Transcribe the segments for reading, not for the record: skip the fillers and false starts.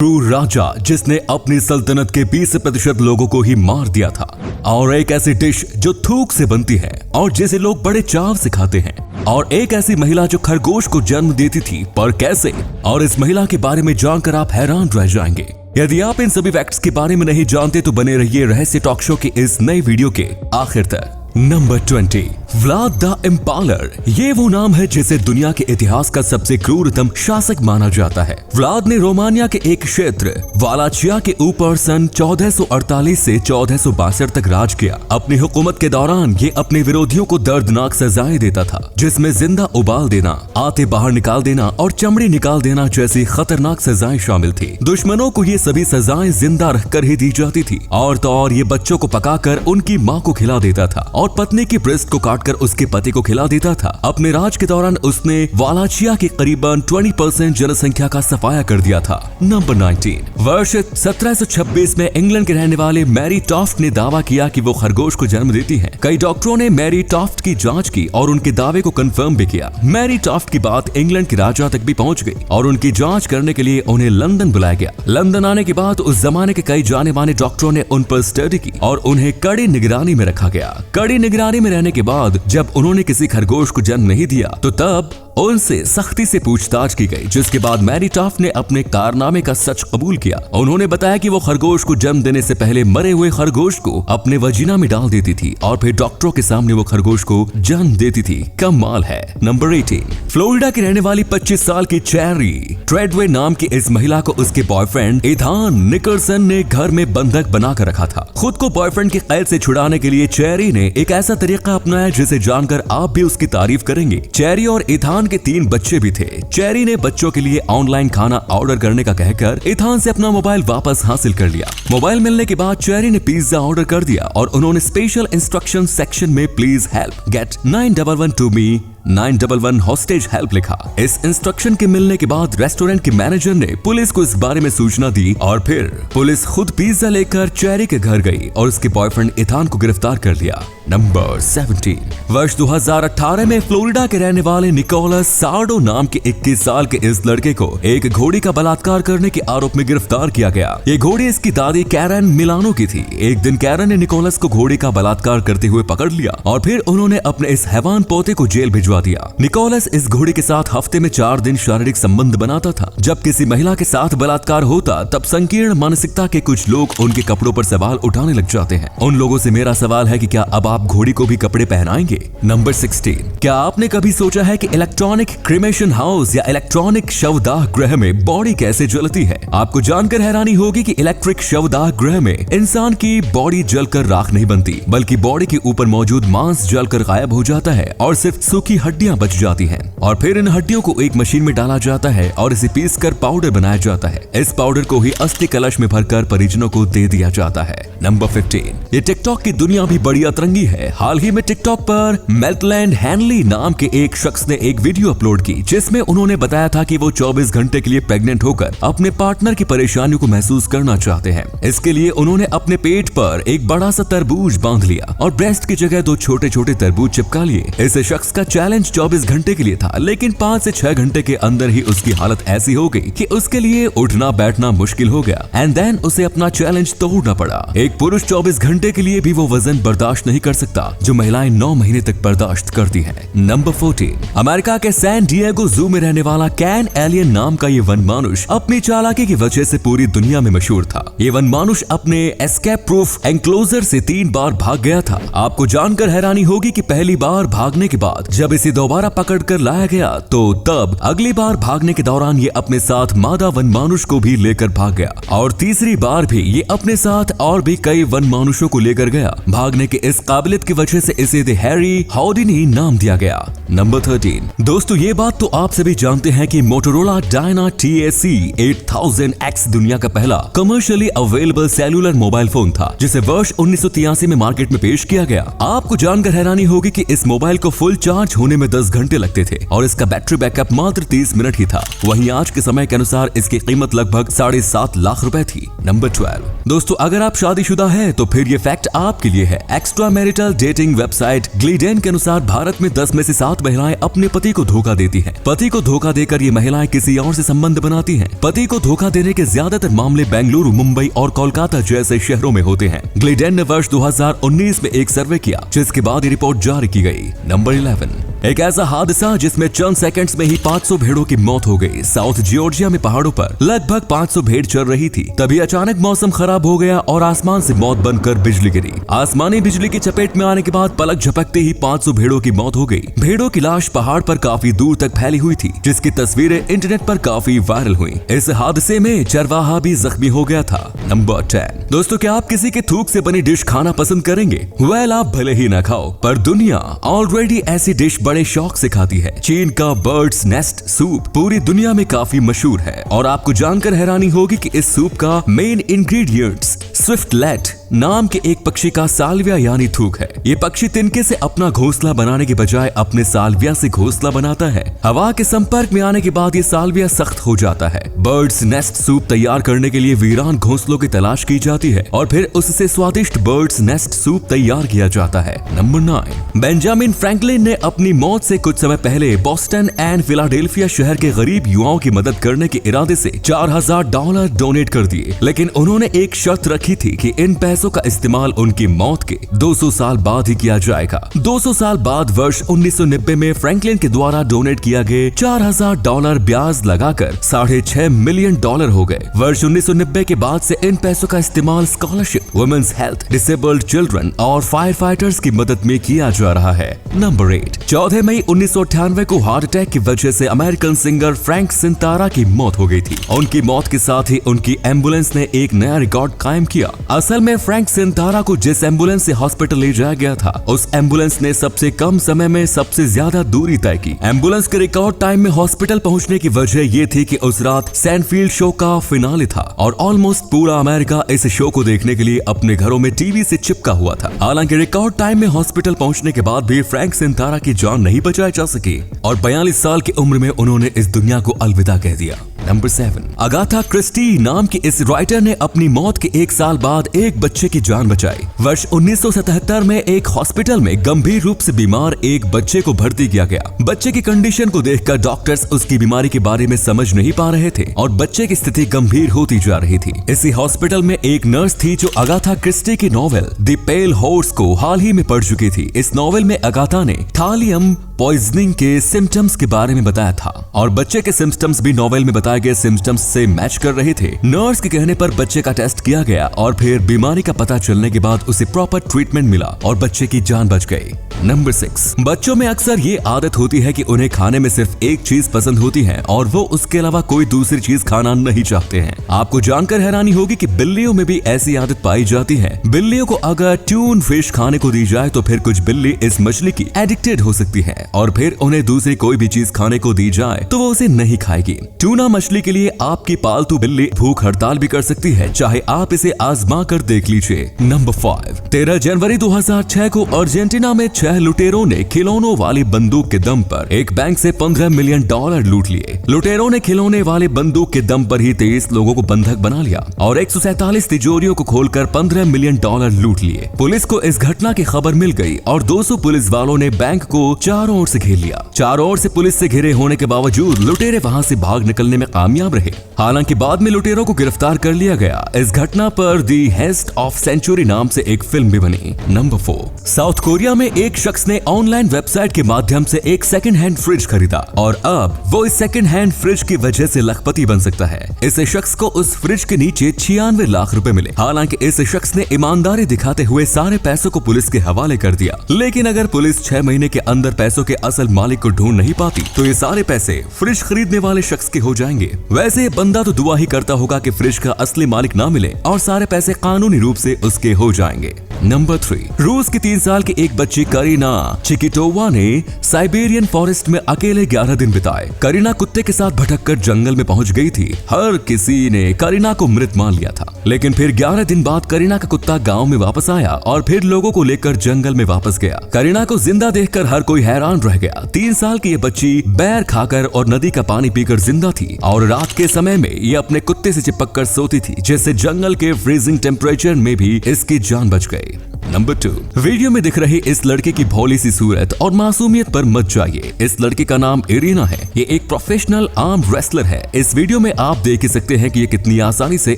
क्रूर राजा जिसने अपनी सल्तनत के 20% लोगों को ही मार दिया था, और एक ऐसी डिश जो थूक से बनती है और जिसे लोग बड़े चाव से खाते हैं, और एक ऐसी महिला जो खरगोश को जन्म देती थी, पर कैसे? और इस महिला के बारे में जानकर आप हैरान रह जाएंगे। यदि आप इन सभी फैक्ट्स के बारे में नहीं जानते तो बने रहिए रहस्य टॉक शो की इस नई वीडियो के आखिर तक। Number 20, Vlad the Impaler. ये वो नाम है जिसे दुनिया के इतिहास का सबसे क्रूरतम शासक माना जाता है। व्लाद ने रोमानिया के एक क्षेत्र वालाचिया के ऊपर सन 1448 से 1462 तक राज किया। अपनी हुकूमत के दौरान ये अपने विरोधियों को दर्दनाक सजाएं देता था, जिसमें जिंदा उबाल देना, आते बाहर निकाल देना और चमड़ी निकाल देना जैसी खतरनाक सजाएं शामिल थी। दुश्मनों को ये सभी सजाएं जिंदा रखकर ही दी जाती थी, और तो और ये बच्चों को पकाकर उनकी माँ को खिला देता था और पत्नी की ब्रेस्ट को काटकर उसके पति को खिला देता था। अपने राज के दौरान उसने वालाचिया की करीबन 20% जनसंख्या का सफाया कर दिया था। नंबर 19, वर्ष 1726 में इंग्लैंड के रहने वाले मैरी टॉफ्ट ने दावा किया कि वो खरगोश को जन्म देती हैं। कई डॉक्टरों ने मैरी टॉफ्ट की जांच की और उनके दावे को कंफर्म भी किया। मैरी टॉफ्ट की बात इंग्लैंड के राजा तक भी पहुंच गई और उनकी जांच करने के लिए उन्हें लंदन बुलाया गया। लंदन आने के बाद उस जमाने के कई जाने माने डॉक्टरों ने उन पर स्टडी की और उन्हें कड़ी निगरानी में रखा गया। कड़ी निगरानी में रहने के बाद जब उन्होंने किसी खरगोश को जन्म नहीं दिया तो तब उनसे सख्ती से पूछताछ की गई, जिसके बाद मैरी टॉफ्ट ने अपने कारनामे का सच कबूल किया। उन्होंने बताया कि वो खरगोश को जन्म देने से पहले मरे हुए खरगोश को अपने वजीना में डाल देती थी और फिर डॉक्टरों के सामने वो खरगोश को जन्म देती थी। कमाल है। नंबर 18, फ्लोरिडा की रहने वाली 25 साल की चेरी ट्रेडवे नाम की इस महिला को उसके बॉयफ्रेंड इथान निकलसन ने घर में बंधक बनाकर रखा था। खुद को बॉयफ्रेंड की कैद से छुड़ाने के लिए चेरी ने एक ऐसा तरीका अपनाया जिसे जानकर आप भी उसकी तारीफ करेंगे। चेरी और इथान के 3 बच्चे भी थे। चेरी ने बच्चों के लिए ऑनलाइन खाना ऑर्डर करने का कहकर इथान से अपना मोबाइल वापस हासिल कर लिया। मोबाइल मिलने के बाद चेरी ने पिज्जा ऑर्डर कर दिया और उन्होंने स्पेशल इंस्ट्रक्शन सेक्शन में please help get 911 to me 911 hostage help लिखा। इस इंस्ट्रक्शन के मिलने के बाद रेस्टोरेंट के मैनेजर ने पुलिस को इस बारे में सूचना दी और फिर पुलिस खुद पिज्जा लेकर चेरी के घर गई और उसके बॉयफ्रेंड इथान को गिरफ्तार कर लिया। नंबर 17, वर्ष 2018 में फ्लोरिडा के रहने वाले निकोलस सार्डो नाम के 21 साल के इस लड़के को एक घोड़ी का बलात्कार करने के आरोप में गिरफ्तार किया गया। ये घोड़ी इसकी दादी कैरन मिलानो की थी। एक दिन कैरन ने निकोलस को घोड़ी का बलात्कार करते हुए पकड़ लिया और फिर उन्होंने अपने इस हैवान पोते को जेल भिजवा दिया। निकोलस इस घोड़ी के साथ हफ्ते में 4 दिन शारीरिक संबंध बनाता था। जब किसी महिला के साथ बलात्कार होता तब संकीर्ण मानसिकता के कुछ लोग उनके कपड़ों पर सवाल उठाने लग जाते हैं। उन लोगों से मेरा सवाल है कि क्या अब आप घोड़ी को भी कपड़े पहनाएंगे? नंबर 16, क्या आपने कभी सोचा है कि इलेक्ट्रॉनिक क्रिमेशन हाउस या इलेक्ट्रॉनिक शवदाह गृह में बॉडी कैसे जलती है? आपको जानकर हैरानी होगी कि इलेक्ट्रिक शवदाह गृह में इंसान की बॉडी जलकर राख नहीं बनती, बल्कि बॉडी के ऊपर मौजूद मांस जलकर गायब हो जाता है और सिर्फ सूखी हड्डियां बच जाती हैं। और फिर इन हड्डियों को एक मशीन में डाला जाता है और इसे पीसकर पाउडर बनाया जाता है। इस पाउडर को ही अस्थि कलश में भरकर परिजनों को दे दिया जाता है। नंबर 15, ये टिकटॉक की दुनिया भी बड़ी अतरंगी है। हाल ही में टिकटॉक पर मेल्टलैंड हैनली नाम के एक शख्स ने एक वीडियो अपलोड की जिसमें उन्होंने बताया था कि वो 24 घंटे के लिए प्रेग्नेंट होकर अपने पार्टनर की परेशानियों को महसूस करना चाहते हैं। इसके लिए उन्होंने अपने पेट पर एक बड़ा सा तरबूज बांध लिया और ब्रेस्ट की जगह 2 छोटे छोटे तरबूज चिपका लिए। इस शख्स का चैलेंज 24 घंटे के लिए था, लेकिन 5 से 6 घंटे के अंदर ही उसकी हालत ऐसी हो गई कि उसके लिए उठना बैठना मुश्किल हो गया। एंड देन उसे अपना चैलेंज तोड़ना पड़ा। एक पुरुष 24 घंटे के लिए भी वो वजन बर्दाश्त नहीं कर सकता जो महिलाएं 9 महीने तक बर्दाश्त करती हैं। नंबर 14, अमेरिका के सैन डिएगो जू में रहने वाला कैन एलियन नाम का ये वन मानुष अपनी चालाकी की वजह से पूरी दुनिया में मशहूर था। ये वन मानुष अपने एस्केप प्रूफ एंक्लोजर से 3 बार भाग गया था। आपको जानकर हैरानी होगी कि पहली बार भागने के बाद जब इसे दोबारा पकड़ कर लाया गया तो तब अगली बार भागने के दौरान ये अपने साथ मादा वन मानुष को भी लेकर भाग गया और तीसरी बार भी ये अपने साथ और भी कई वन मानुषों को लेकर गया। भागने के इस काबिलियत की वजह से इसे द हैरी हाउडिनी नाम दिया गया। नंबर 13, दोस्तों ये बात तो आप सभी जानते हैं कि मोटोरोला डायना TAC 8000X दुनिया का पहला commercially available cellular mobile phone था जिसे वर्ष 1983 में मार्केट में पेश किया गया। आपको जानकर हैरानी होगी कि इस मोबाइल को फुल चार्ज होने होने में 10 घंटे लगते थे और इसका बैटरी बैकअप मात्र 30 मिनट ही था। वहीं आज के समय के अनुसार इसकी कीमत लगभग 7.5 लाख रुपए थी। नंबर 12। दोस्तों, अगर आप शादीशुदा हैं तो फिर ये फैक्ट आपके लिए है। एक्स्ट्रा मैरिटल डेटिंग वेबसाइट ग्लिडेन के अनुसार भारत में 10 में से 7 महिलाएं अपने पति को धोखा देती हैं। पति को धोखा देकर ये महिलाएं किसी और से संबंध बनाती हैं। पति को धोखा देने के ज्यादातर मामले बेंगलुरु, मुंबई और कोलकाता जैसे शहरों में होते हैं। ग्लिडेन ने वर्ष 2019 में एक सर्वे किया, जिसके बाद ये रिपोर्ट जारी की गई। नंबर 11। एक ऐसा हादसा जिसमें चंद सेकंड्स में ही 500 भेड़ों की मौत हो गई। साउथ जॉर्जिया में पहाड़ों पर लगभग 500 भेड़ चल रही थी, तभी अचानक मौसम खराब हो गया और आसमान से मौत बनकर बिजली गिरी। आसमानी बिजली की चपेट में आने के बाद पलक झपकते ही 500 भेड़ों की मौत हो गई। भेड़ों की लाश पहाड़ पर काफी दूर तक फैली हुई थी, जिसकी तस्वीरें इंटरनेट पर काफी वायरल हुई। इस हादसे में चरवाहा भी जख्मी हो गया था। नंबर 10। दोस्तों, क्या आप किसी के थूक से बनी डिश खाना पसंद करेंगे? वेल, आप भले ही न खाओ, पर दुनिया ऑलरेडी ऐसी डिश बड़े शौक से खाती है। चीन का बर्ड्स नेस्ट सूप पूरी दुनिया में काफी मशहूर है और आपको जानकर हैरानी होगी कि इस सूप का मेन इंग्रेडिएंट्स स्विफ्टलेट नाम के एक पक्षी का साल्विया यानी थूक है। ये पक्षी तिनके से अपना घोंसला बनाने के बजाय अपने साल्विया से घोंसला बनाता है। हवा के संपर्क में आने के बाद ये साल्विया सख्त हो जाता है। बर्ड्स नेस्ट सूप तैयार करने के लिए वीरान घोंसलों की तलाश की जाती है और फिर उससे स्वादिष्ट बर्ड्स नेस्ट सूप तैयार किया जाता है। नंबर 9। बेंजामिन फ्रैंकलिन ने अपनी मौत से कुछ समय पहले बोस्टन एंड फिलाडेल्फिया शहर के गरीब युवाओं की मदद करने के इरादे से $4000 डोनेट कर दिए, लेकिन उन्होंने एक शर्त रखी थी कि इन पैसों का इस्तेमाल उनकी मौत के 200 साल बाद ही किया जाएगा। 200 साल बाद वर्ष 1990 में फ्रैंकलिन के द्वारा डोनेट किया गए $4000 ब्याज लगाकर $6.5 मिलियन हो गए। वर्ष 1990 के बाद से इन पैसों का इस्तेमाल scholarship, women's health, disabled children और फायर फाइटर्स की मदद में किया जा रहा है। नंबर 8। 14 मई 1998 को हार्ट अटैक की वजह से अमेरिकन सिंगर फ्रैंक सिंतारा की मौत हो गई थी। उनकी मौत के साथ ही उनकी एम्बुलेंस ने एक नया रिकॉर्ड कायम किया। असल में फ्रैंक सिंतारा को जिस एम्बुलेंस से हॉस्पिटल ले जाया गया था, उस एम्बुलेंस ने सबसे कम समय में सबसे ज्यादा दूरी तय की। एम्बुलेंस के रिकॉर्ड टाइम में हॉस्पिटल पहुंचने की वजह ये थी कि उस रात सैनफील्ड शो का फिनाले था और ऑलमोस्ट पूरा अमेरिका इस शो को देखने के लिए अपने घरों में टीवी से चिपका हुआ था। हालांकि रिकॉर्ड टाइम में हॉस्पिटल पहुंचने के बाद भी फ्रैंक सिंतारा की जान नहीं बचाई जा सकी और 42 साल की उम्र में उन्होंने इस दुनिया को अलविदा कह दिया। नंबर 7। अगाथा क्रिस्टी नाम की इस राइटर ने अपनी मौत के 1 साल बाद एक बच्चे की जान बचाई। वर्ष 1977 में एक हॉस्पिटल में गंभीर रूप से बीमार एक बच्चे को भर्ती किया गया। बच्चे की कंडीशन को देखकर डॉक्टर्स उसकी बीमारी के बारे में समझ नहीं पा रहे थे और बच्चे की स्थिति गंभीर होती जा रही थी। इसी हॉस्पिटल में एक नर्स थी जो अगाथा क्रिस्टी की नॉवेल द पेल हॉर्स को हाल ही में पढ़ चुकी थी। इस नॉवेल में अगाथा ने थालियम पॉइजनिंग के सिम्टम्स के बारे में बताया था और बच्चे के सिम्टम्स भी नॉवेल में बताए गए सिम्टम्स से मैच कर रहे थे। नर्स के कहने पर बच्चे का टेस्ट किया गया और फिर बीमारी का पता चलने के बाद उसे प्रॉपर ट्रीटमेंट मिला और बच्चे की जान बच गई। नंबर 6। बच्चों में अक्सर ये आदत होती है कि उन्हें खाने में सिर्फ एक चीज पसंद होती है और वो उसके अलावा कोई दूसरी चीज खाना नहीं चाहते हैं। आपको जानकर हैरानी होगी कि बिल्लियों में भी ऐसी आदत पाई जाती है। बिल्लियों को अगर ट्यून फिश खाने को दी जाए तो फिर कुछ बिल्ली इस मछली की एडिक्टेड हो सकती है और फिर उन्हें दूसरी कोई भी चीज खाने को दी जाए तो वो उसे नहीं खाएगी। ट्यूना मछली के लिए आपकी पालतू बिल्ली भूख हड़ताल भी कर सकती है, चाहे आप इसे आजमा कर देख लीजिए। नंबर 5। 13 जनवरी 2006 को अर्जेंटीना में 6 लुटेरों ने खिलौनों वाली बंदूक के दम पर एक बैंक से $15 मिलियन लूट लिए। लुटेरों ने खिलौने वाले बंदूक के दम पर ही 23 लोगों को बंधक बना लिया और 147 तिजोरियों को खोलकर $15 मिलियन लूट लिए। पुलिस को इस घटना की खबर मिल गई और 200 पुलिस वालों ने बैंक को चारों ओर से घेर लिया। चारों ओर से पुलिस से घिरे होने के बावजूद लुटेरे वहां से भाग निकलने में कामयाब रहे। हालांकि बाद में लुटेरों को गिरफ्तार कर लिया गया। इस घटना पर दी हेस्ट ऑफ सेंचुरी नाम से एक फिल्म भी बनी। नंबर 4। साउथ कोरिया में एक शख्स ने ऑनलाइन वेबसाइट के माध्यम से एक सेकंड हैंड फ्रिज खरीदा और अब वो इस सेकंड हैंड फ्रिज की वजह से लखपति बन सकता है। इस शख्स को उस फ्रिज के नीचे 96 लाख रुपए मिले। हालांकि इस शख्स ने ईमानदारी दिखाते हुए सारे पैसों को पुलिस के हवाले कर दिया, लेकिन अगर पुलिस 6 महीने के अंदर पैसों के असल मालिक को ढूंढ नहीं पाती तो ये सारे पैसे फ्रिज खरीदने वाले शख्स के हो जाएंगे। वैसे बंदा तो दुआ ही करता होगा कि फ्रिज का असली मालिक ना मिले और सारे पैसे कानूनी रूप से उसके हो जाएंगे। नंबर 3। रूस की 3 साल की एक बच्ची करीना चिकिटोवा ने साइबेरियन फॉरेस्ट में अकेले 11 दिन बिताए। करीना कुत्ते के साथ भटककर जंगल में पहुंच गई थी। हर किसी ने करीना को मृत मान लिया था, लेकिन फिर 11 दिन बाद करीना का कुत्ता गांव में वापस आया और फिर लोगों को लेकर जंगल में वापस गया। करीना को जिंदा देखकर हर कोई हैरान रह गया। 3 साल की ये बच्ची बैर खाकर और नदी का पानी पीकर जिंदा थी और रात के समय में ये अपने कुत्ते से चिपक कर सोती थी, जिससे जंगल के फ्रीजिंग टेम्परेचर में भी इसकी जान बच गई। नंबर 2, वीडियो में दिख रही इस लड़की की भोली सी सूरत और मासूमियत पर मत जाइए। इस लड़की का नाम इरीना है। ये एक प्रोफेशनल आर्म रेसलर है। इस वीडियो में आप देख ही सकते हैं कि ये कितनी आसानी से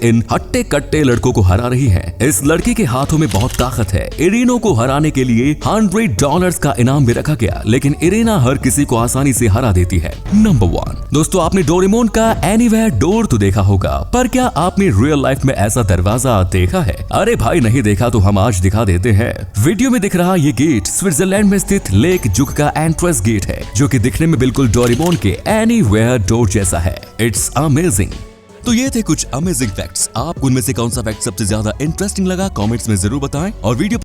इन हट्टे कट्टे लड़कों को हरा रही है। इस लड़की के हाथों में बहुत ताकत है। इरीना को हराने के लिए $100 का इनाम भी रखा गया, लेकिन इरीना हर किसी को आसानी से हरा देती है। नंबर 1, दोस्तों आपने डोरेमोन का एनीवेयर डोर तो देखा होगा, पर क्या आपने रियल लाइफ में ऐसा दरवाजा देखा है? अरे भाई नहीं देखा तो हम आज दिखा देते हैं। वीडियो में दिख रहा ये गेट स्विट्जरलैंड में स्थित लेक जुक का एंट्रेंस गेट है, जो कि दिखने में बिल्कुल डोरेमोन के एनीवेयर डोर जैसा है। It's amazing. तो ये थे कुछ अमेजिंग फैक्ट्स। आपको उनमें से कौन सा फैक्ट सबसे ज्यादा इंटरेस्टिंग लगा कमेंट्स में जरूर बताएं और वीडियो